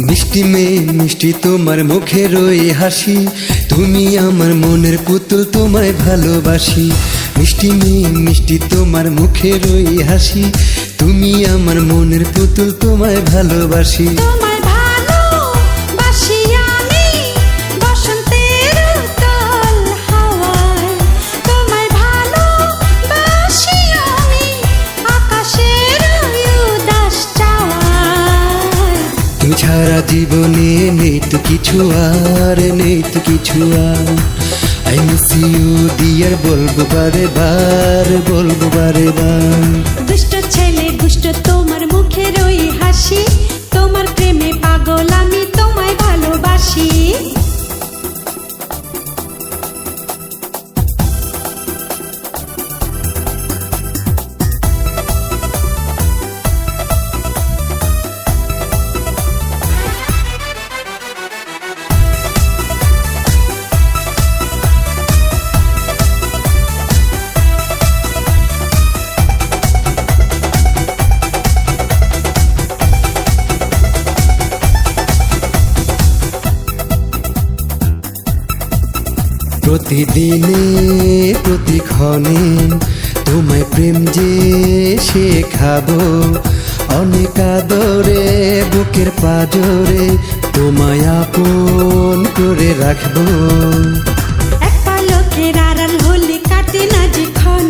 মিষ্টি মেয়ে মিষ্টি তোমার মুখের ওই হাসি, তুমি আমার মনের পুতুল তোমায় ভালোবাসি। মিষ্টি মেয়ে মিষ্টি তোমার মুখের ওই হাসি, তুমি আমার মনের পুতুল তোমায় ভালোবাসি। তোমায় ভালোবাসি আমি বসন্তের উত্তাল হাওয়ায়, তোমায় ভালোবাসি আমি আকাশের উদাস চাওয়ায়। তুমি ছাড়া জীবনে নেই তো কিছু আর, নেই তো কিছু আর। আই মিস ইউ ডিয়ার, বলবো বারে বার, বলবো বারে বার। দুষ্ট ছেলে দুষ্ট তোমার মুখের ওই হাসি, তোমার প্রেমে পাগল আমি তোমায় ভালোবাসি। প্রতিদিনে প্রতিক্ষণে তোমায় প্রেম যে শেখাবো, অনেক আদরে বুকের পাজরে তোমায় আপন করে রাখবো। এক পালকের আড়াল হলে কাটে না যেক্ষণ,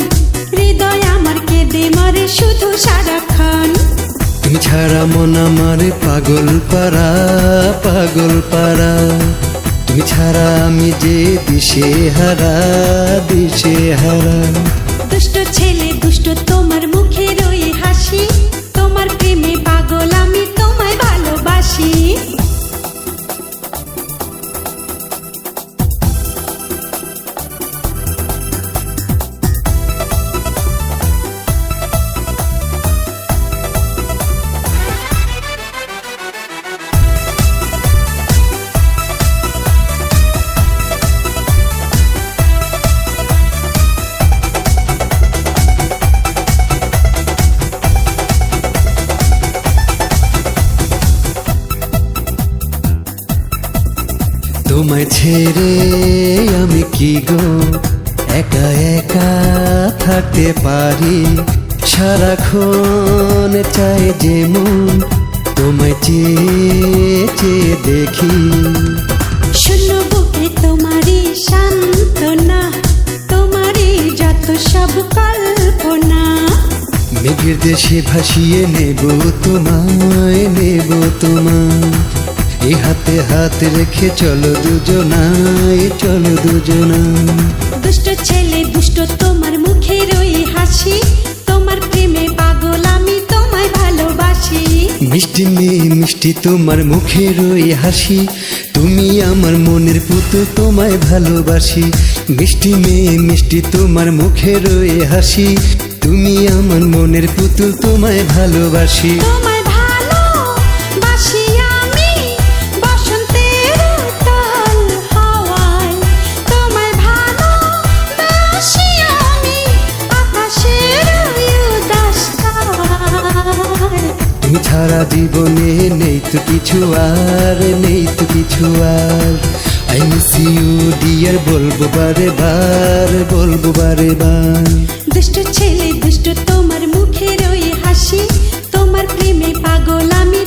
হৃদয় আমার কেঁদে মরে শুধু সারাক্ষণ। তুমি ছাড়া মন আমার পাগল পারা, পাগল পারা। তুমি ছাড়া আমি যে দিশে হারা, দিশে হারা। দুষ্ট ছেলে দুষ্ট তোমার মুখের ওই হাসি, তোমার প্রেমে পাগল আমি তোমায় ভালোবাসি। তোমায় ছেড়ে আমি কি গো একা একা থাকতে পারি, সারাক্ষণ চাই যে মন তোমায় চেয়ে চেয়ে দেখি। শূন্য বুকে তোমারই সান্ত্বনা, তোমারই যত সব কল্পনা। মেঘের দেশে ভাসিয়ে নেব তোমায়, নেব তোমায়। এই হাতে হাত রেখে চলো দুজনায়, চলো দুজনায়। দুষ্ট ছেলে দুষ্ট তোমার মুখের ওই হাসি, তোমার প্রেমে পাগল আমি তোমায় ভালোবাসি। মিষ্টি মেয়ে মিষ্টি তোমার মুখের ওই হাসি, তুমি আমার মনের পুতুল তোমায় ভালোবাসি। মিষ্টি মেয়ে মিষ্টি তোমার মুখের ওই হাসি, তুমি আমার মনের পুতুল তোমায় ভালোবাসি। তোমায় ভালোবাসি আমি বসন্তের উত্তাল হাওয়ায়, তোমায় ভালোবাসি আমি আকাশের উদাস চাওয়ায়। তুমি ছাড়া জীবনে নেই তো কিছু আর, নেই তো কিছু আর। আই মিস ইউ ডিয়ার, বলবো বারে বার, বলবো বারে বার। দুষ্ট ছেলে দুষ্ট তোমার মুখের ওই হাসি, তোমার প্রেমে পাগল আমি।